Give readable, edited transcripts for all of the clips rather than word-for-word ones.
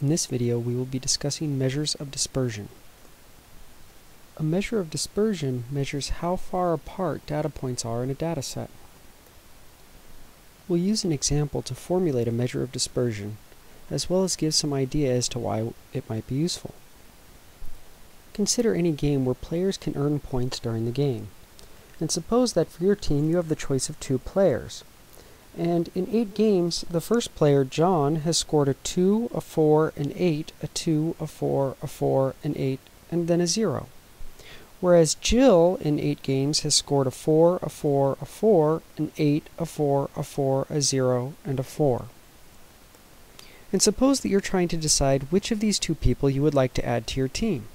In this video, we will be discussing measures of dispersion. A measure of dispersion measures how far apart data points are in a data set. We'll use an example to formulate a measure of dispersion, as well as give some idea as to why it might be useful. Consider any game where players can earn points during the game. And suppose that for your team you have the choice of 2 players. And in 8 games, the first player, John, has scored a 2, a 4, an 8, a 2, a 4, a 4, an 8, and then a 0. Whereas Jill, in 8 games, has scored a 4, a 4, a 4, an 8, a 4, a 4, a 0, and a 4. And suppose that you're trying to decide which of these 2 people you would like to add to your team.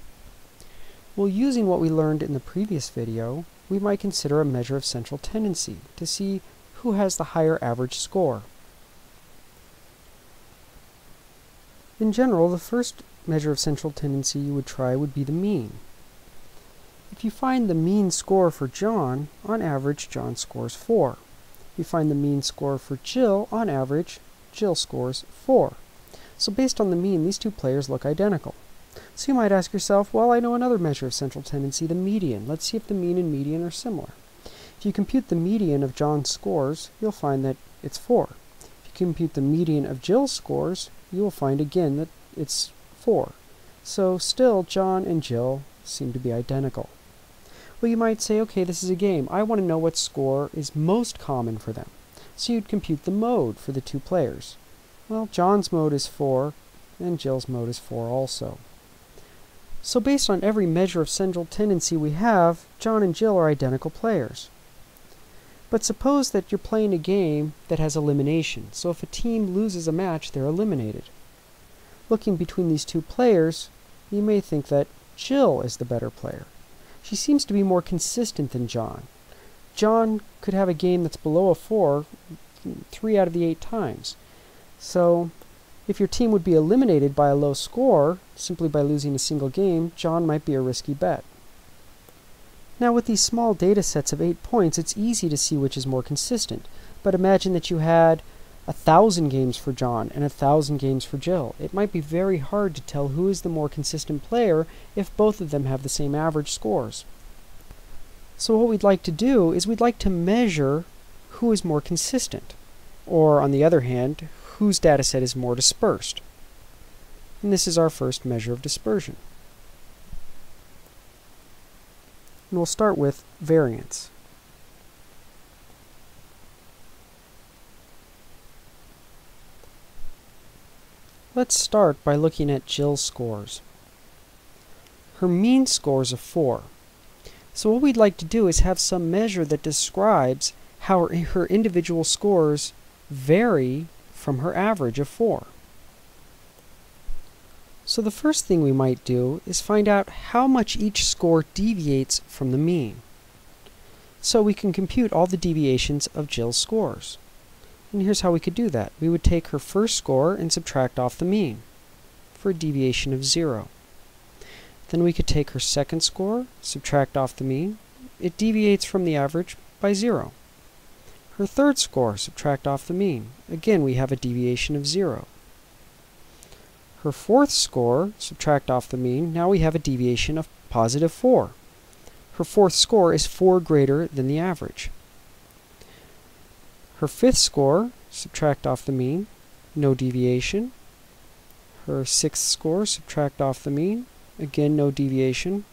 Well, using what we learned in the previous video, we might consider a measure of central tendency to see who has the higher average score. In general, the first measure of central tendency you would try would be the mean. If you find the mean score for John, on average, John scores 4. If you find the mean score for Jill, on average, Jill scores 4. So based on the mean, these 2 players look identical. So you might ask yourself, well, I know another measure of central tendency, the median. Let's see if the mean and median are similar. If you compute the median of John's scores, you'll find that it's 4. If you compute the median of Jill's scores, you will find again that it's 4. So still, John and Jill seem to be identical. Well, you might say, okay, this is a game. I want to know what score is most common for them. So you'd compute the mode for the 2 players. Well, John's mode is 4, and Jill's mode is 4 also. So based on every measure of central tendency we have, John and Jill are identical players. But suppose that you're playing a game that has elimination, so if a team loses a match, they're eliminated. Looking between these 2 players, you may think that Jill is the better player. She seems to be more consistent than John. John could have a game that's below a 4 3 out of the 8 times. So if your team would be eliminated by a low score, simply by losing a single game, John might be a risky bet. Now with these small data sets of 8 points, it's easy to see which is more consistent. But imagine that you had 1,000 games for John and 1,000 games for Jill. It might be very hard to tell who is the more consistent player if both of them have the same average scores. So what we'd like to do is we'd like to measure who is more consistent, or on the other hand, whose data set is more dispersed. And this is our first measure of dispersion. And we'll start with variance. Let's start by looking at Jill's scores. Her mean score is a 4. So what we'd like to do is have some measure that describes how her individual scores vary from her average of 4. So the first thing we might do is find out how much each score deviates from the mean. So we can compute all the deviations of Jill's scores. And here's how we could do that. We would take her first score and subtract off the mean for a deviation of 0. Then we could take her second score, subtract off the mean. It deviates from the average by 0. Her third score, subtract off the mean. Again, we have a deviation of 0. Her fourth score, subtract off the mean. Now we have a deviation of positive 4. Her fourth score is 4 greater than the average. Her fifth score, subtract off the mean, no deviation. Her sixth score, subtract off the mean, again no deviation.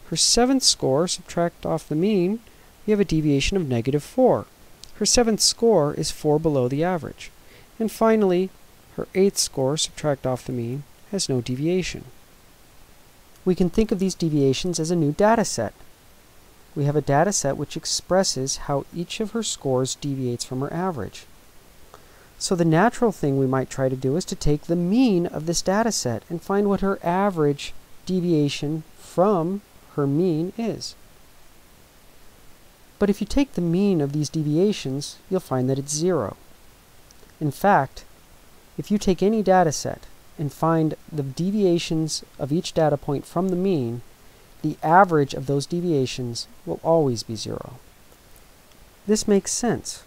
Her seventh score, subtract off the mean, we have a deviation of negative 4. Her seventh score is 4 below the average. And finally, her eighth score, subtract off the mean, has no deviation. We can think of these deviations as a new data set. We have a data set which expresses how each of her scores deviates from her average. So the natural thing we might try to do is to take the mean of this data set and find what her average deviation from her mean is. But if you take the mean of these deviations, you'll find that it's 0. In fact, if you take any data set and find the deviations of each data point from the mean, the average of those deviations will always be 0. This makes sense.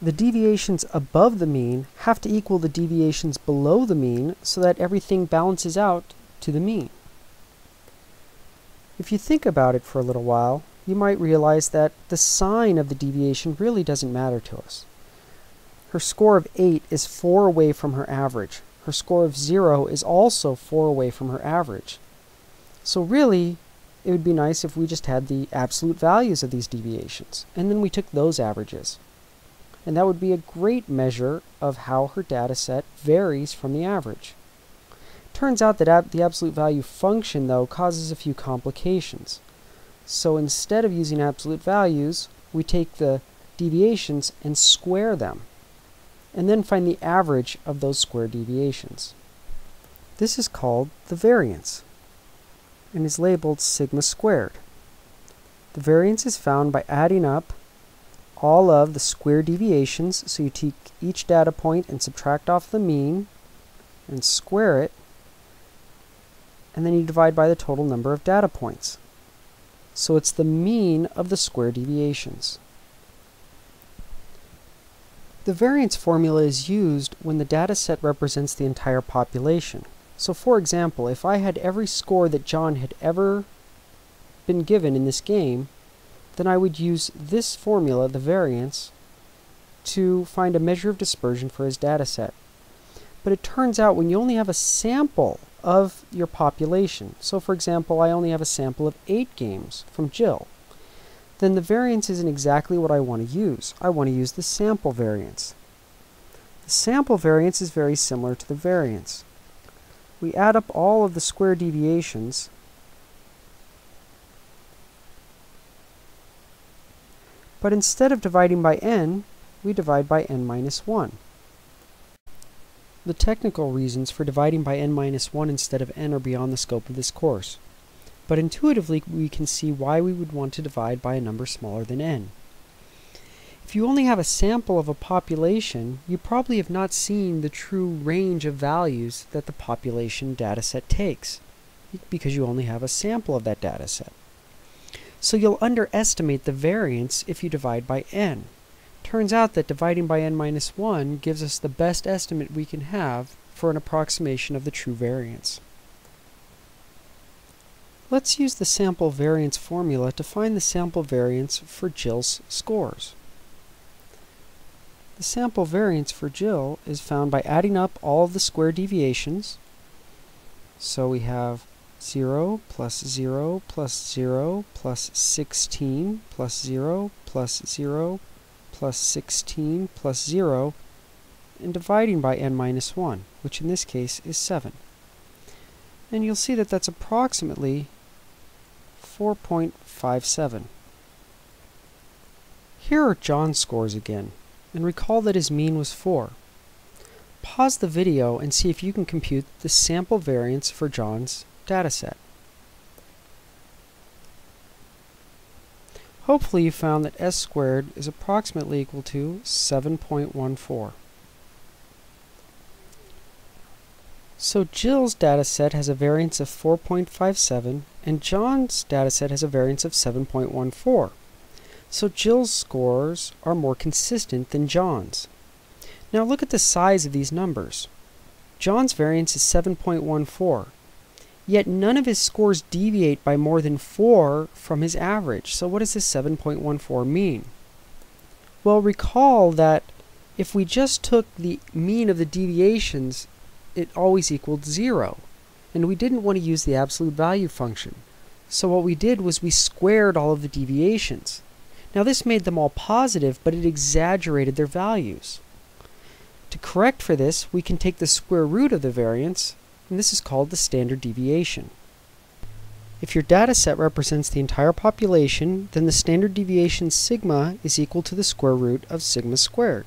the deviations above the mean have to equal the deviations below the mean so that everything balances out to the mean. If you think about it for a little while, you might realize that the sign of the deviation really doesn't matter to us. Her score of 8 is 4 away from her average. Her score of 0 is also 4 away from her average. So really, it would be nice if we just had the absolute values of these deviations, and then we took those averages. And that would be a great measure of how her data set varies from the average. Turns out that the absolute value function, though, causes a few complications. So instead of using absolute values, we take the deviations and square them, and then find the average of those square deviations. This is called the variance, and is labeled sigma squared. The variance is found by adding up all of the square deviations, so you take each data point and subtract off the mean, and square it, and then you divide by the total number of data points. So it's the mean of the square deviations. The variance formula is used when the data set represents the entire population. So for example, if I had every score that John had ever been given in this game, then I would use this formula, the variance, to find a measure of dispersion for his data set. But it turns out when you only have a sample of your population, so for example, I only have a sample of 8 games from Jill, then the variance isn't exactly what I want to use. I want to use the sample variance. The sample variance is very similar to the variance. We add up all of the square deviations, but instead of dividing by n, we divide by n minus 1. The technical reasons for dividing by n minus 1 instead of n are beyond the scope of this course, but intuitively we can see why we would want to divide by a number smaller than n. If you only have a sample of a population, you probably have not seen the true range of values that the population dataset takes, because you only have a sample of that dataset. So you'll underestimate the variance if you divide by n. Turns out that dividing by n minus 1 gives us the best estimate we can have for an approximation of the true variance. Let's use the sample variance formula to find the sample variance for Jill's scores. The sample variance for Jill is found by adding up all of the square deviations. So we have 0 plus 0 plus 0 plus 16 plus 0 plus 0 plus 16 plus 0, and dividing by n minus 1, which in this case is 7. And you'll see that that's approximately 4.57. Here are John's scores again, and recall that his mean was 4. Pause the video and see if you can compute the sample variance for John's dataset. Hopefully you found that s squared is approximately equal to 7.14. So Jill's dataset has a variance of 4.57 and John's dataset has a variance of 7.14. So Jill's scores are more consistent than John's. Now look at the size of these numbers. John's variance is 7.14. Yet none of his scores deviate by more than 4 from his average. So what does this 7.14 mean? Well, recall that if we just took the mean of the deviations, it always equaled 0. And we didn't want to use the absolute value function. So what we did was we squared all of the deviations. Now this made them all positive, but it exaggerated their values. To correct for this, we can take the square root of the variance, and this is called the standard deviation. If your data set represents the entire population, then the standard deviation sigma is equal to the square root of sigma squared.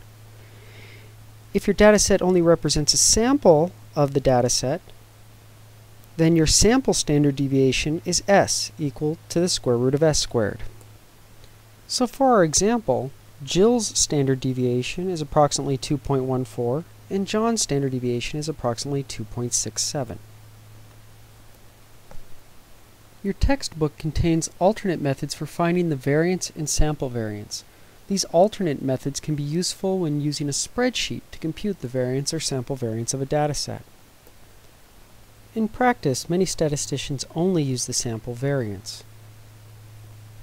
If your data set only represents a sample of the data set, then your sample standard deviation is s, equal to the square root of s squared. So for our example, Jill's standard deviation is approximately 2.14, and John's standard deviation is approximately 2.67. Your textbook contains alternate methods for finding the variance and sample variance. These alternate methods can be useful when using a spreadsheet to compute the variance or sample variance of a dataset. In practice, many statisticians only use the sample variance.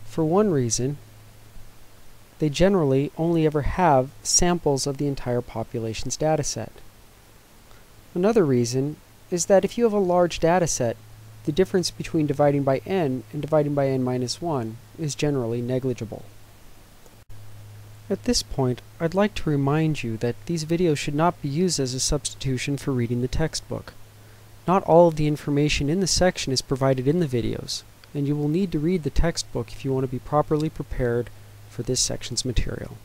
For one reason, they generally only ever have samples of the entire population's dataset. Another reason is that if you have a large dataset, the difference between dividing by n and dividing by n minus 1 is generally negligible. At this point, I'd like to remind you that these videos should not be used as a substitution for reading the textbook. Not all of the information in the section is provided in the videos, and you will need to read the textbook if you want to be properly prepared for this section's material.